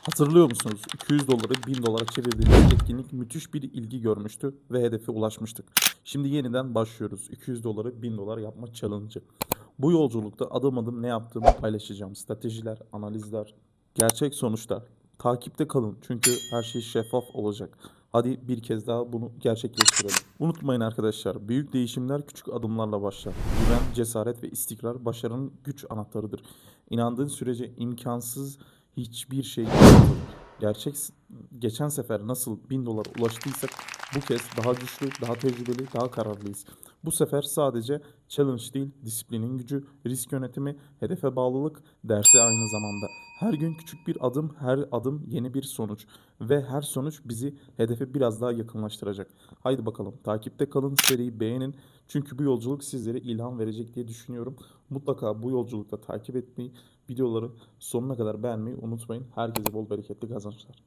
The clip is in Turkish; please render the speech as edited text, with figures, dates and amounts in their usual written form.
Hatırlıyor musunuz? 200 doları 1000 dolara çevirdiğimiz etkinlik müthiş bir ilgi görmüştü ve hedefe ulaşmıştık. Şimdi yeniden başlıyoruz. 200 doları 1000 dolar yapma challenge'ı. Bu yolculukta adım adım ne yaptığımı paylaşacağım. Stratejiler, analizler, gerçek sonuçlar. Takipte kalın çünkü her şey şeffaf olacak. Hadi bir kez daha bunu gerçekleştirelim. Unutmayın arkadaşlar, büyük değişimler küçük adımlarla başlar. Güven, cesaret ve istikrar başarının güç anahtarıdır. İnandığın sürece imkansız hiçbir şey yoktur. Gerçek geçen sefer nasıl 1000 dolar ulaştıysak bu kez daha güçlü, daha tecrübeli, daha kararlıyız. Bu sefer sadece challenge değil, disiplinin gücü, risk yönetimi, hedefe bağlılık dersi aynı zamanda. Her gün küçük bir adım, her adım yeni bir sonuç ve her sonuç bizi hedefe biraz daha yakınlaştıracak. Haydi bakalım takipte kalın, seriyi beğenin. Çünkü bu yolculuk sizlere ilham verecek diye düşünüyorum. Mutlaka bu yolculukta takip etmeyi, videoları sonuna kadar beğenmeyi unutmayın. Herkese bol bereketli kazançlar.